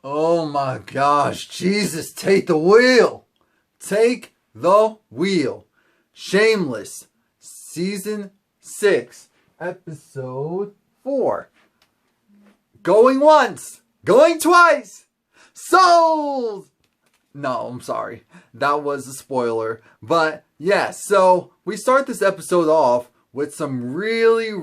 Oh my gosh, Jesus, take the wheel. Take the wheel. Shameless, season 6, episode 4. Going once, going twice. Sold! No, I'm sorry. That was a spoiler. But yeah, so we start this episode off with some really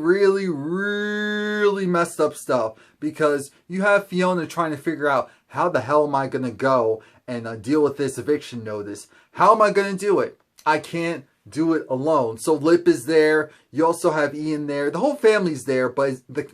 messed up stuff, because you have Fiona trying to figure out, how the hell am I going to go and deal with this eviction notice? How am I going to do it? I can't do it alone. So Lip is there. You also have Ian there. The whole family's there, but the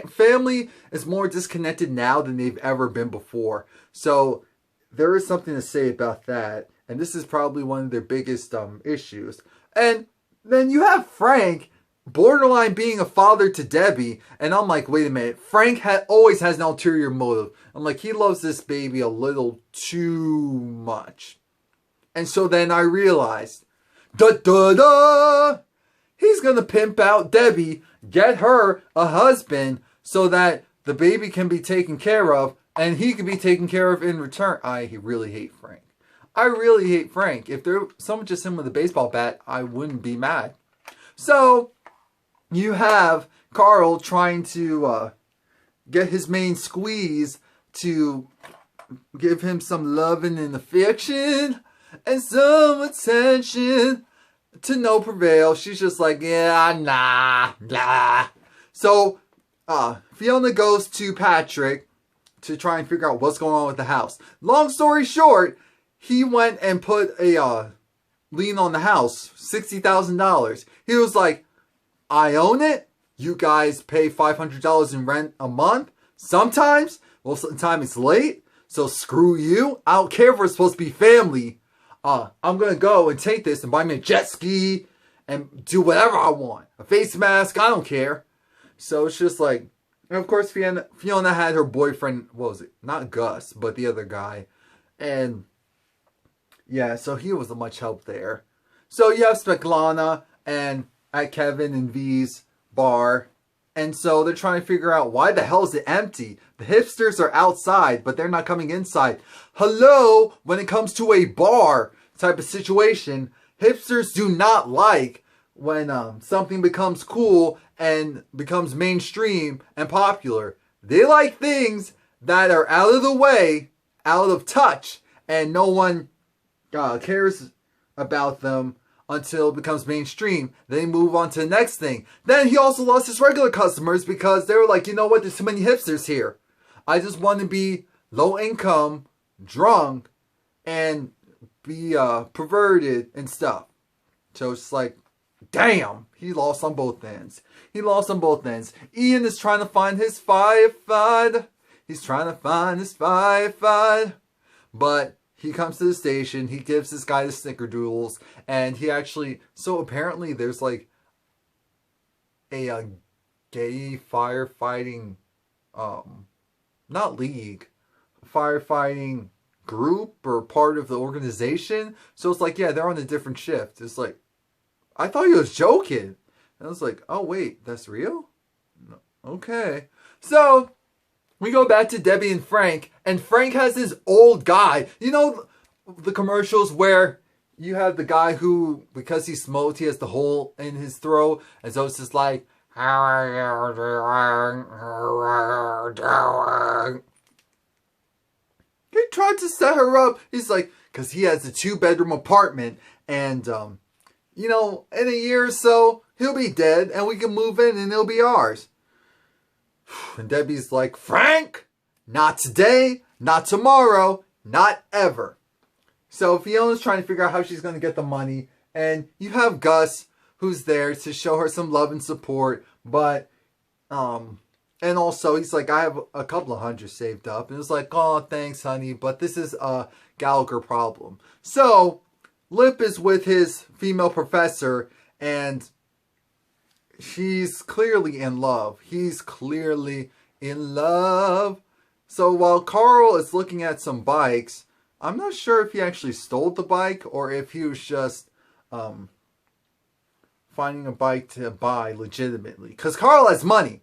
family is more disconnected now than they've ever been before. So there is something to say about that. And this is probably one of their biggest issues. And then you have Frank borderline being a father to Debbie. And I'm like, wait a minute. Frank always has an ulterior motive. I'm like, he loves this baby a little too much. And so then I realized, he's going to pimp out Debbie, get her a husband so that the baby can be taken care of and he can be taken care of in return. I really hate Frank. I really hate Frank. If there someone just hit him with a baseball bat, I wouldn't be mad. So you have Carl trying to get his main squeeze to give him some loving and affection and some attention. To no prevail. She's just like, yeah, nah. So Fiona goes to Patrick to try and figure out what's going on with the house. Long story short, he went and put a lien on the house, $60,000. He was like, I own it. You guys pay $500 in rent a month. Sometimes it's late. So screw you. I don't care if we're supposed to be family. I'm going to go and take this and buy me a jet ski and do whatever I want. A face mask, I don't care. So it's just like, and of course Fiona had her boyfriend, what was it? Not Gus, but the other guy. And yeah, so he wasn't much help there. So you have Svetlana and at Kevin and V's bar. And so they're trying to figure out, why the hell is it empty? The hipsters are outside, but they're not coming inside. Hello, when it comes to a bar type of situation, hipsters do not like when something becomes cool and becomes mainstream and popular. They like things that are out of the way, out of touch, and no one cares about them until it becomes mainstream. They move on to the next thing. Then he also lost his regular customers because they were like, you know what, there's too many hipsters here. I just want to be low income, drunk, and be perverted and stuff. So it's like, damn, he lost on both ends. Ian is trying to find his firefight. But he comes to the station, he gives this guy the snickerdoodles, and he actually, so apparently there's like a gay firefighting, not league, firefighting group or part of the organization. So it's like, yeah, they're on a different shift. It's like, I thought he was joking. And I was like, oh wait, that's real? No. Okay. So we go back to Debbie and Frank has this old guy. You know the commercials where you have the guy who, because he smoked, he has the hole in his throat, and so it's just like, how are you doing? He tried to set her up. He's like, because he has a 2-bedroom apartment, and in a year or so, he'll be dead, and we can move in, and it'll be ours. And Debbie's like, Frank, not today, not tomorrow, not ever. So Fiona's trying to figure out how she's going to get the money. And you have Gus, who's there to show her some love and support. But, and also he's like, I have a couple of hundred saved up. And it's like, oh, thanks, honey. But this is a Gallagher problem. So Lip is with his female professor, and she's clearly in love. He's clearly in love. So while Carl is looking at some bikes, I'm not sure if he actually stole the bike or if he was just finding a bike to buy legitimately. Because Carl has money.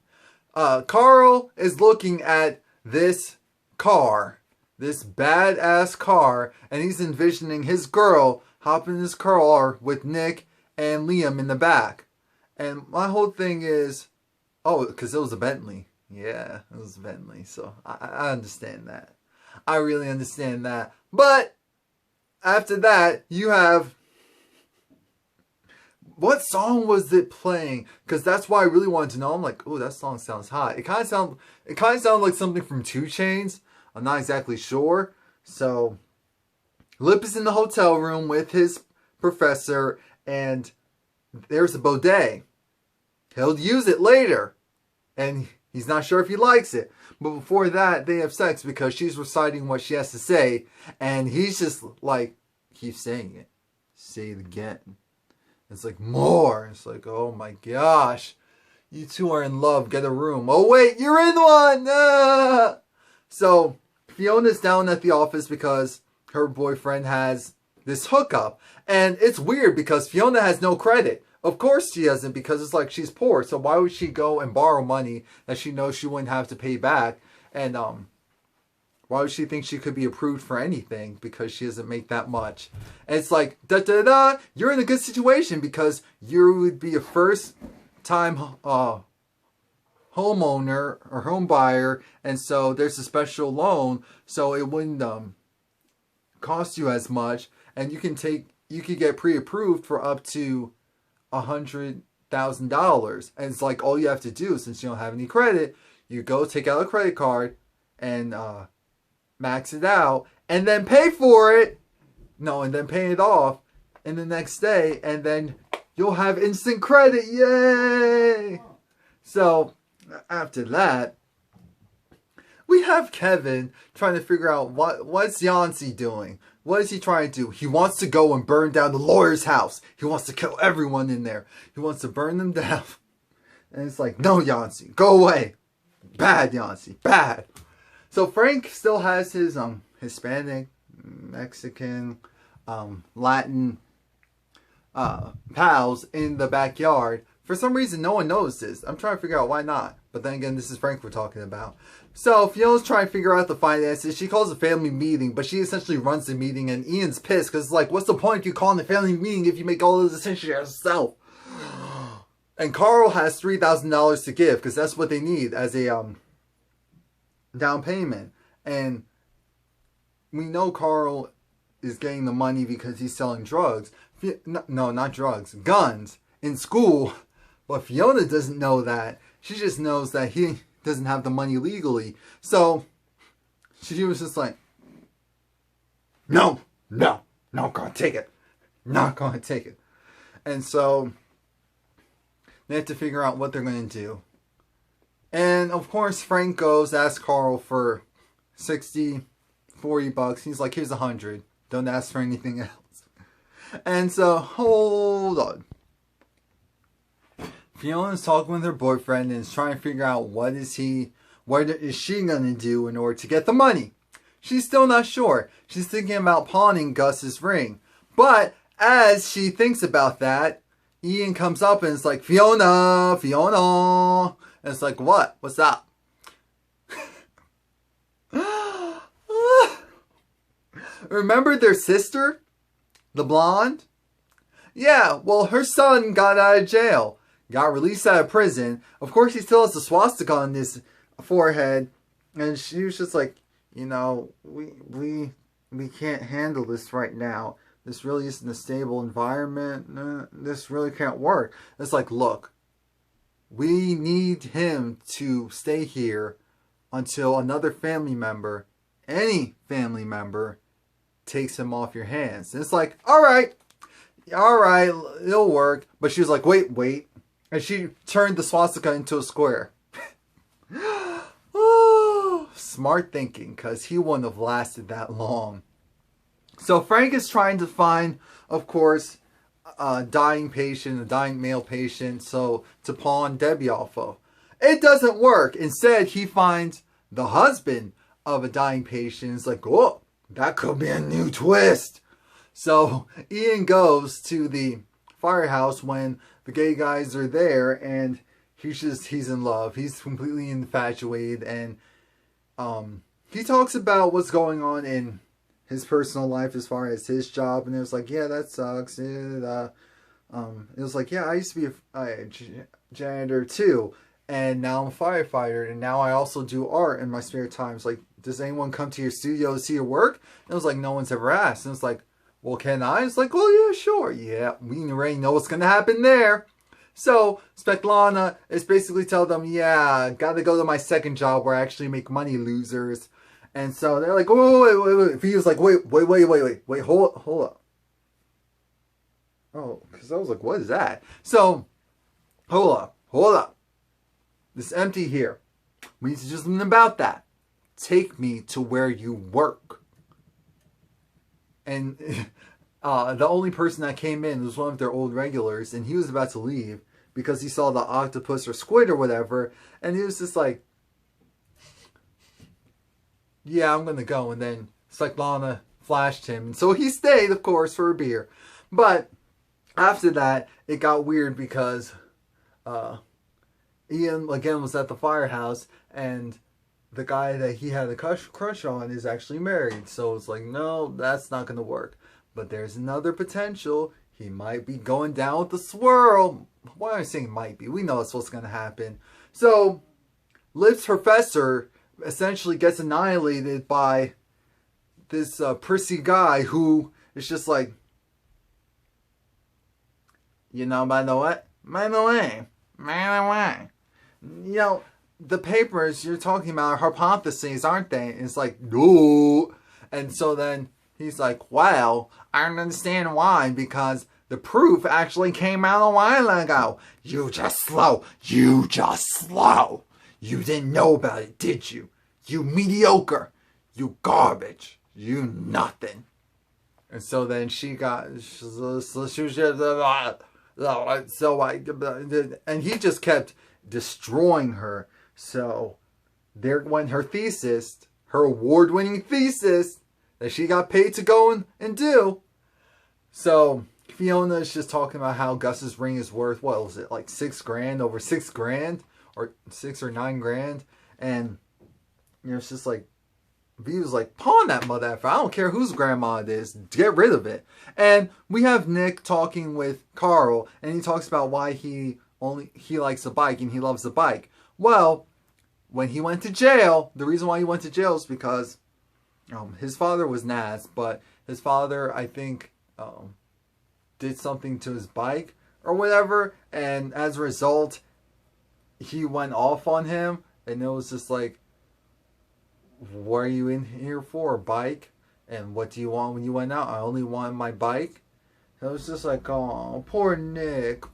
Carl is looking at this car this badass car, and he's envisioning his girl hopping in his car with Nick and Liam in the back. And my whole thing is, oh, because it was a Bentley. Yeah, it was a Bentley. So I understand that. I really understand that. But after that, you have... What song was it playing? Because that's why I really wanted to know. I'm like, oh, that song sounds hot. It kind of sounded like something from 2 Chainz. I'm not exactly sure. So, Lip is in the hotel room with his professor, and there's a bidet. He'll use it later, and he's not sure if he likes it. But before that, they have sex because she's reciting what she has to say, and he's just like, keep saying it. Say it again. It's like, more. It's like, oh my gosh. You two are in love. Get a room. Oh wait, you're in one! Ah! So, Fiona's down at the office because her boyfriend has this hookup. And it's weird because Fiona has no credit. Of course she doesn't, because it's like she's poor. So why would she go and borrow money that she knows she wouldn't have to pay back? And why would she think she could be approved for anything because she doesn't make that much? And it's like, da-da-da, you're in a good situation because you would be a first-time homeowner or home buyer. And so there's a special loan, so it wouldn't cost you as much. And you could get pre-approved for up to $100,000. And it's like, all you have to do, since you don't have any credit, you go take out a credit card and max it out, and then pay for it. No, and then pay it off in the next day, and then you'll have instant credit. Yay! So, after that, we have Kevin trying to figure out what's Yancey doing. What is he trying to do? He wants to go and burn down the lawyer's house. He wants to kill everyone in there. He wants to burn them down. And it's like, no, Yancey, go away. Bad, Yancey, bad. So Frank still has his Hispanic, Mexican, Latin pals in the backyard. For some reason, no one notices. I'm trying to figure out why not. But then again, this is Frank we're talking about. So Fiona's trying to figure out the finances. She calls a family meeting, but she essentially runs the meeting. And Ian's pissed because it's like, what's the point of you calling a family meeting if you make all of the decisions yourself? And Carl has $3,000 to give because that's what they need as a down payment. And we know Carl is getting the money because he's selling drugs. No, not drugs. Guns. In school. But Fiona doesn't know that. She just knows that he doesn't have the money legally. So, she was just like, no, not gonna take it. Not gonna take it. And so, they have to figure out what they're gonna do. And of course, Frank goes, asks Carl for $60, $40. He's like, here's $100. Don't ask for anything else. And so, hold on. Fiona's talking with her boyfriend and is trying to figure out what is she going to do in order to get the money. She's still not sure. She's thinking about pawning Gus's ring. But as she thinks about that, Ian comes up and it's like, Fiona. And it's like, what? What's up? Remember their sister? The blonde? Yeah, well, her son got out of jail. Got released out of prison. Of course, he still has the swastika on his forehead. And she was just like, you know, we can't handle this right now. This really isn't a stable environment. This really can't work. It's like, look, we need him to stay here until another family member, any family member, takes him off your hands. And it's like, all right, it'll work. But she was like, wait. And she turned the swastika into a square. Oh, smart thinking, because he wouldn't have lasted that long. So Frank is trying to find, of course, a dying male patient, so to pawn Debbie off of. It doesn't work. Instead, he finds the husband of a dying patient. It's like, oh, that could be a new twist. So Ian goes to the firehouse when the gay guys are there, and he's in love. He's completely infatuated, and he talks about what's going on in his personal life as far as his job, and it was like, yeah, that sucks. It was like, yeah, I used to be a janitor too, and now I'm a firefighter, and now I also do art in my spare time. It's like, does anyone come to your studio to see your work? And it was like, no one's ever asked. And it's like, well, can I? It's like, well, yeah, sure. Yeah, we already know what's going to happen there. So Svetlana is basically telling them, yeah, gotta go to my second job where I actually make money, losers. And so they're like, wait. He was like, wait, hold up. Oh, because I was like, what is that? So, hold up. This is empty here. We need to do something about that. Take me to where you work. And the only person that came in was one of their old regulars, and he was about to leave because he saw the octopus or squid or whatever, and he was just like, yeah, I'm going to go. And then Svetlana flashed him, and so he stayed, of course, for a beer. But after that, it got weird because Ian, again, was at the firehouse, and the guy that he had a crush on is actually married. So it's like, no, that's not going to work. But there's another potential. He might be going down with the swirl. Why am I saying might be? We know that's what's going to happen. So, Lip's professor essentially gets annihilated by this prissy guy who is just like, you know, by the way, you know, the papers you're talking about are hypotheses, aren't they? And it's like, no. And so then he's like, well, I don't understand why, because the proof actually came out a while ago. You just slow. You didn't know about it, did you? You mediocre. You garbage. You nothing. And so then she got, and he just kept destroying her. So there went her thesis, her award-winning thesis that she got paid to go and do. So Fiona is just talking about how Gus's ring is worth, what was it, like $6,000, over $6,000, or $6 or $9,000. And you know, it's just like, V was like, pawn that motherfucker. I don't care whose grandma it is. Get rid of it. And we have Nick talking with Carl, and he talks about why he likes a bike and he loves a bike. Well, when he went to jail, the reason why he went to jail is because his father was Naz, but his father, I think, did something to his bike or whatever, and as a result, he went off on him, and it was just like, what are you in here for, a bike? And what do you want when you went out? I only want my bike. It was just like, oh, poor Nick.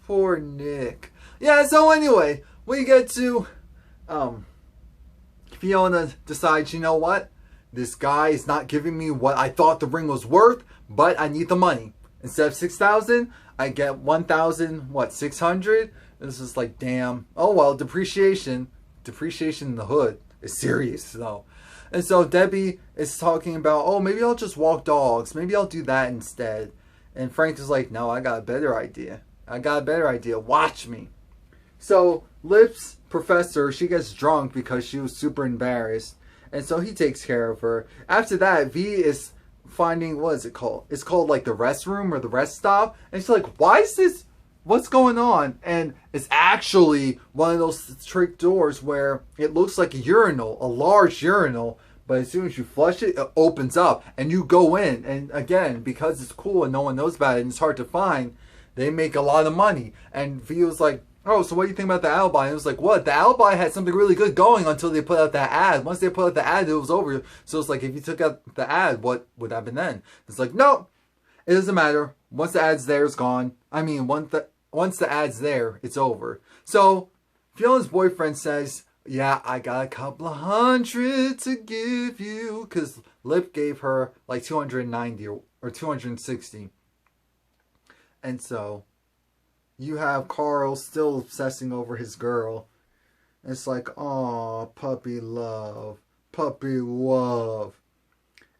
Yeah, so anyway, we get to, Fiona decides, you know what? This guy is not giving me what I thought the ring was worth, but I need the money. Instead of $6,000, I get $1,600. This is like, damn. Oh well, depreciation in the hood is serious though. And so Debbie is talking about, oh, maybe I'll just walk dogs. Maybe I'll do that instead. And Frank is like, no, I got a better idea. Watch me. So Lip's professor, she gets drunk because she was super embarrassed. And so he takes care of her. After that, V is finding, what is it called? It's called like the restroom or the rest stop. And she's like, why is this? What's going on? And it's actually one of those trick doors where it looks like a urinal, a large urinal, but as soon as you flush it, it opens up and you go in. And again, because it's cool and no one knows about it and it's hard to find, they make a lot of money. And V was like, oh, so what do you think about the alibi? And it was like, what? The alibi had something really good going until they put out that ad. Once they put out the ad, it was over. So it's like, if you took out the ad, what would happen then? It's like, no, it doesn't matter. Once the ad's there, it's gone. I mean, once the ad's there, it's over. So Fiona's boyfriend says, yeah, I got a couple of $100 to give you. Because Lip gave her like 290 or 260. And so you have Carl still obsessing over his girl. It's like, aw, puppy love.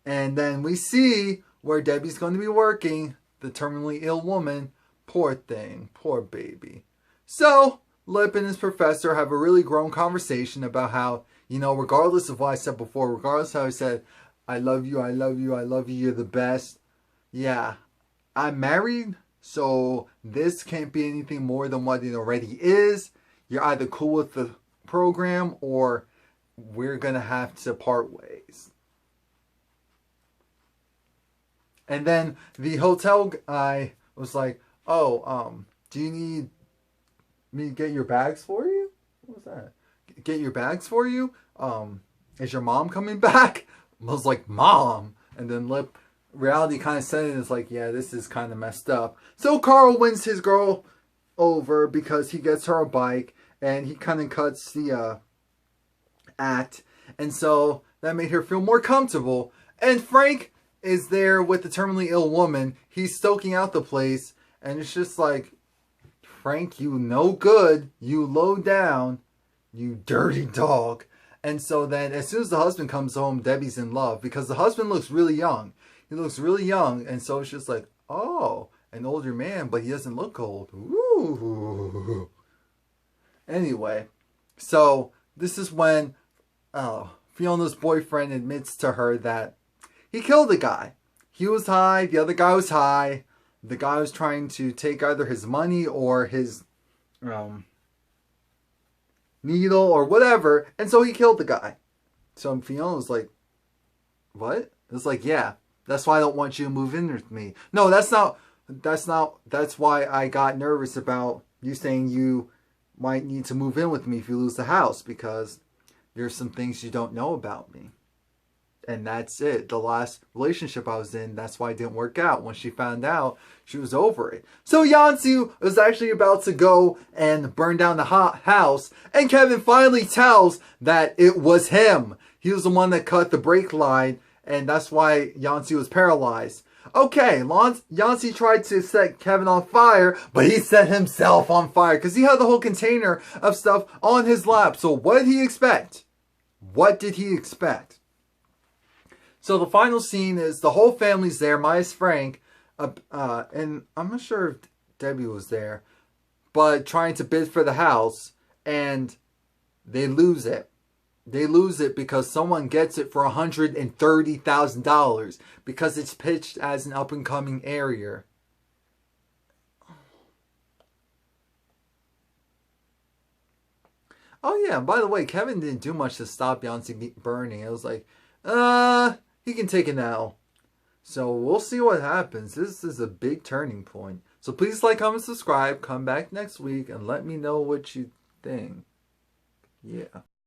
And then we see where Debbie's going to be working, the terminally ill woman. Poor thing, poor baby. So Lip and his professor have a really grown conversation about how You know, regardless of what I said before, regardless of how I said, I love you, I love you, I love you, you're the best. Yeah, I'm married, so this can't be anything more than what it already is. You're either cool with the program or we're going to have to part ways. And then the hotel guy was like, oh, do you need me to get your bags for you? What was that? Get your bags for you? Is your mom coming back? I was like, Mom. And then reality kind of said it. It's like, yeah, this is kind of messed up. So Carl wins his girl over because he gets her a bike and he kind of cuts the act. And so that made her feel more comfortable. And Frank is there with the terminally ill woman. He's stoking out the place. And it's just like, Frank, you no good. You low down. You dirty dog. And so then as soon as the husband comes home, Debbie's in love. Because the husband looks really young. He looks really young. And so it's just like, oh, an older man. But he doesn't look old. Ooh. Anyway. So this is when Fiona's boyfriend admits to her that he killed a guy. He was high. The other guy was high. The guy was trying to take either his money or his needle or whatever. And so he killed the guy. So Fiona was like, what? It's like, yeah. That's why I don't want you to move in with me. No, that's why I got nervous about you saying you might need to move in with me if you lose the house. Because there's some things you don't know about me. And that's it. The last relationship I was in, that's why it didn't work out. When she found out, she was over it. So Yansu was actually about to go and burn down the house. And Kevin finally tells that it was him. He was the one that cut the brake line. And that's why Yansu was paralyzed. Okay, Yancy tried to set Kevin on fire, but he set himself on fire. Because he had the whole container of stuff on his lap. So what did he expect? What did he expect? So the final scene is the whole family's there, minus Frank, and I'm not sure if Debbie was there, but trying to bid for the house, and they lose it. They lose it because someone gets it for $130,000 because it's pitched as an up-and-coming area. Oh yeah, by the way, Kevin didn't do much to stop Beyonce burning. It was like, he can take it now. So we'll see what happens. This is a big turning point. So please like, comment, subscribe. Come back next week and let me know what you think. Yeah.